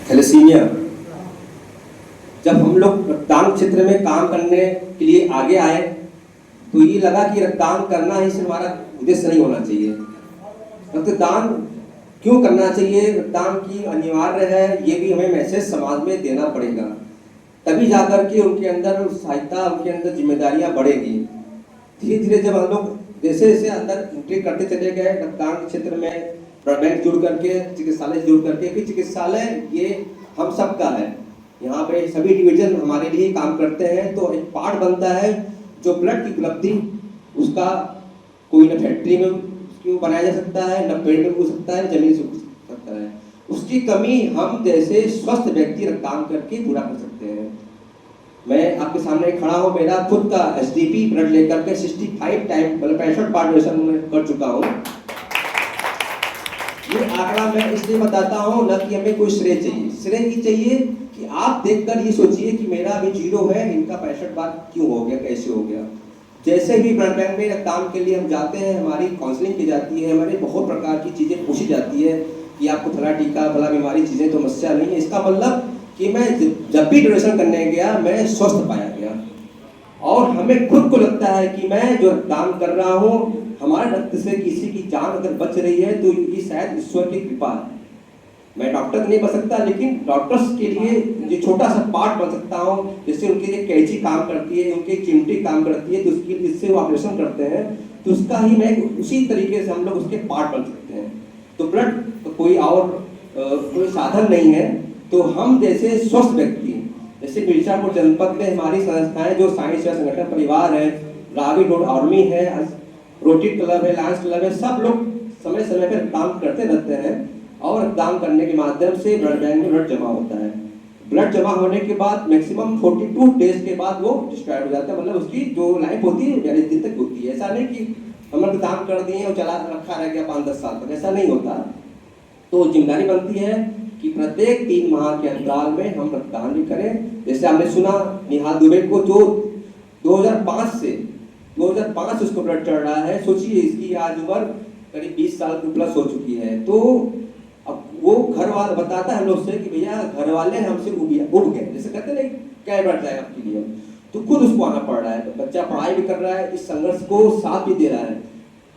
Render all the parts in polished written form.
Thalassaemia. जब हम लोग रक्तदान क्षेत्र में काम करने के लिए आगे आए तो ये लगा कि रक्तदान करना ही सिर्फ हमारा उद्देश्य नहीं होना चाहिए। रक्तदान क्यों करना चाहिए, रक्तदान की अनिवार्य है, ये भी हमें मैसेज समाज में देना पड़ेगा। तभी जाकर के उनके अंदर उत्साहिता, उनके अंदर जिम्मेदारियां बढ़ेगी। धीरे धीरे जब हम लोग जैसे जैसे अंदर एंट्री करते चले गए रक्तदान क्षेत्र में, ब्लड बैंक जुड़ करके, चिकित्सालय जुड़ करके, कि चिकित्सालय ये हम सब का है, यहाँ पे सभी डिवीजन हमारे लिए काम करते हैं। तो एक पार्ट बनता है जो ब्लड की उपलब्धि, उसका कोई न फैक्ट्री में उसको बनाया जा सकता है, न पेड़ में हो सकता है, जमीन से हो सकता है। उसकी कमी हम जैसे स्वस्थ व्यक्ति रक्तदान करके पूरा कर सकते हैं। मैं आपके सामने खड़ा हूँ, मेरा खुद का एसडीपी ब्लड लेकर के 65 टाइम मतलब 65 बार डोनेशन कर चुका हूँ। ये आंकड़ा मैं इसलिए बताता हूँ न कि हमें कोई श्रेय चाहिए, श्रेय ये चाहिए कि आप देखकर ये सोचिए कि मेरा अभी 0 है, इनका 65 बार क्यों हो गया, कैसे हो गया। जैसे भी ब्लड बैंक में काम के लिए हम जाते हैं, हमारी काउंसलिंग की जाती है, हमारे बहुत प्रकार की चीज़ें पूछी जाती है कि आपको फला टीका, फला बीमारी, चीज़ें तो समस्या नहीं है। इसका मतलब कि मैं जब भी डोनेशन करने गया मैं स्वस्थ पाया गया, और हमें खुद को लगता है कि मैं जो दान कर रहा हूँ, हमारे रक्त से किसी की जान अगर बच रही है तो ये शायद ईश्वर की कृपा है। मैं डॉक्टर नहीं बन सकता, लेकिन डॉक्टर्स के लिए ये छोटा सा पार्ट बन सकता हूँ। जैसे उनके लिए कैंची काम करती है, उनकी चिमटी काम करती है, तो उसकी जिससे वो ऑपरेशन करते हैं, तो उसका ही मैं उसी तरीके से हम लोग उसके पार्ट बन सकते हैं। तो ब्लड तो कोई और कोई साधन नहीं है। तो हम जैसे स्वस्थ व्यक्ति, जैसे मिर्जापुर जनपद में हमारी संस्थाएं जो साइंस या संगठन परिवार है, रावी रोड आर्मी है, रोटरी क्लब है, लायंस क्लब है, सब लोग समय समय पर काम करते रहते हैं, और दान करने के माध्यम से ब्लड बैंक में ब्लड जमा होता है। ब्लड जमा होने के बाद मैक्सिमम 42 डेज के बाद वो डिस्ट्रॉय हो जाता है, मतलब उसकी जो लाइफ होती है 42 दिन तक होती है। ऐसा नहीं कि हम लोग दान कर दिए और चला रखा रह गया 5-10 साल तक, ऐसा नहीं होता। तो जिम्मेदारी बनती है कि प्रत्येक 3 माह के अंतराल में हम रक्तदान भी करें। जैसे आपने सुना निहाल दुबे को, जो 2005 से उसको ब्लड चढ़ रहा है, सोचिए इसकी आज उम्र करीब 20 साल की प्लस हो चुकी है। तो अब वो घर वाला बताता है हम लोग से कि भैया घर वाले हमसे उब गए, जैसे कहते नहीं क्या बढ़ जाए आपके लिए, तो खुद उसको आना पड़ रहा है। तो बच्चा पढ़ाई भी कर रहा है, इस संघर्ष को साथ भी दे रहा है।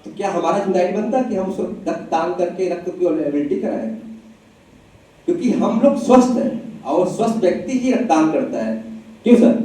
तो क्या हमारा जिम्मेदारी बनता है कि हम उसको रक्तदान करके रक्त की अवेलेबिलिटी कराएं, क्योंकि हम लोग स्वस्थ हैं और स्वस्थ व्यक्ति ही रक्तदान करता है। क्यों सर?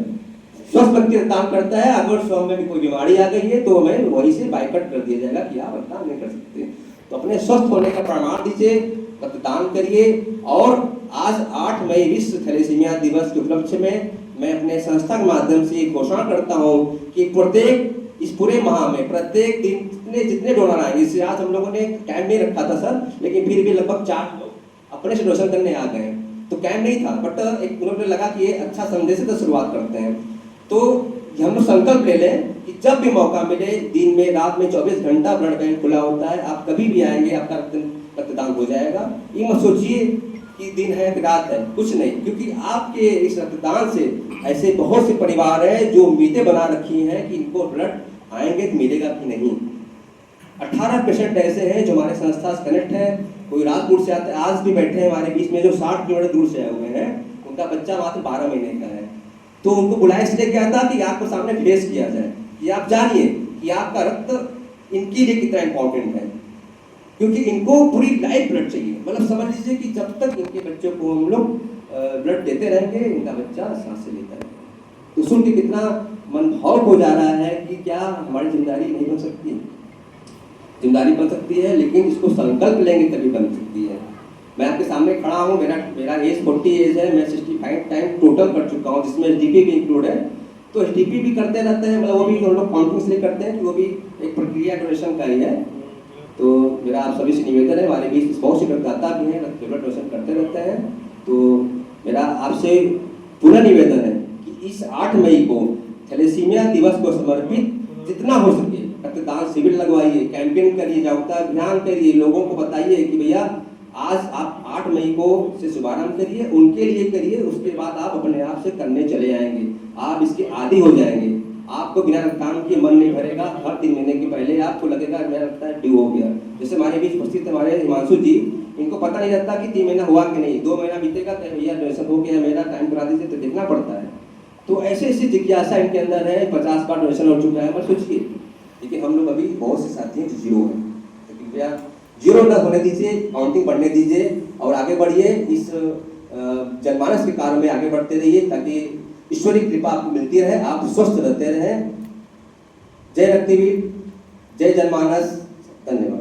स्वस्थ व्यक्ति रक्तदान करता है। अगर स्वयं में भी कोई बीमारी आ गई है तो हमें वहीं से बाइकआउट कर दिया जाएगा कि आप रक्तदान नहीं कर सकते। तो अपने स्वस्थ होने का प्रमाण दीजिए, रक्तदान करिए। और आज 8 मई विश्व थैलेसीमिया दिवस के उपलक्ष्य में मैं अपने संस्था के माध्यम से घोषणा करता हूँ कि प्रत्येक इस पूरे माह में प्रत्येक दिन जितने डोनर आएंगे, इससे आज हम लोगों ने टाइम नहीं रखा था सर, लेकिन फिर भी लगभग 4 लोग अपने से डोनेशन करने आ गए। तो कैंप नहीं था, बट एक उन्होंने लगा कि ये अच्छा संदेश है तो शुरुआत करते हैं। तो हम लोग संकल्प ले लें कि जब भी मौका मिले, दिन में रात में 24 घंटा ब्लड बैंक खुला होता है, आप कभी भी आएंगे आपका रक्तदान हो जाएगा। ये मत सोचिए कि दिन है कि रात है, कुछ नहीं, क्योंकि आपके इस रक्तदान से ऐसे बहुत से परिवार हैं जो उम्मीदें बना रखी हैं कि इनको ब्लड आएंगे तो मिलेगा कि नहीं। 18 पेशेंट ऐसे हैं जो हमारे संस्था से कनेक्ट है, कोई राजपुर से आते हैं, आज भी बैठे हैं हमारे बीच में जो 60 किलोमीटर दूर से आए हुए हैं, उनका बच्चा मात्र 12 महीने का है। तो उनको बुलाया इसलिए गया था कि आपको सामने फेस किया जाए, कि आप जानिए कि आपका रक्त इनके लिए कितना इंपॉर्टेंट है, क्योंकि इनको पूरी लाइफ ब्लड चाहिए। मतलब समझ लीजिए कि जब तक इनके बच्चों को हम लोग ब्लड देते रहेंगे, इनका बच्चा सांसें लेता रहेगा। तो सुन के कितना मन भावुक हो जा रहा है कि क्या हमारी जिम्मेदारी नहीं बन सकती? जिम्मेदारी बन सकती है, लेकिन इसको संकल्प लेंगे तभी बन सकती है। मैं आपके सामने खड़ा हूँ, मेरा एज 40 एज है, मैं 65 टाइम टोटल कर चुका हूँ, जिसमें एसडीपी भी इंक्लूड है। तो एसडीपी भी करते रहते हैं, मतलब वो भी हम लोग कॉन्फ्रेंस लिए करते हैं कि वो भी एक प्रक्रिया डोनेशन का ही है। तो मेरा आप सभी से निवेदन है, हमारे बीच बहुत से रक्तदाता भी हैं, ब्लड डोनेशन करते रहते हैं। तो मेरा आपसे पूरा निवेदन है कि इस 8 मई को थैलेसीमिया दिवस को समर्पित जितना हो सके रक्तदान शिविर लगवाइए, कैंपेन करिए, जागरूकता अभियान करिए, लोगों को बताइए कि भैया आज आप 8 मई को से शुभारंभ करिए, उनके लिए करिए, उसके बाद आप अपने आप से करने चले जाएंगे, आप इसके आदी हो जाएंगे। आपको बिना रक्तदान के मन नहीं भरेगा। हर 3 महीने के पहले आपको लगेगा मेरा रक्तदान ड्यू हो गया। जैसे हमारे बीच उपस्थित हमारे हिमांशु जी, इनको पता नहीं रहता कि 3 महीना हुआ कि नहीं, 2 महीना बीतेगा तो भैया डोनेशन हो गया मेरा, टाइम करा दीजिए, तो देखना पड़ता है। तो ऐसे ऐसी जिज्ञासा इनके अंदर है। 50 बार डोनेशन हो चुका है, मत सोचिए। लेकिन हम लोग अभी बहुत से साथी हैं जो जीरो हैं, तो कृपया जीरो न होने दीजिए, काउंटिंग बढ़ने दीजिए और आगे बढ़िए। इस जनमानस के कार्य में आगे बढ़ते रहिए ताकि ईश्वरीय कृपा आपको मिलती रहे, आप स्वस्थ रहते रहें। जय रक्तवीर, जय जनमानस, धन्यवाद।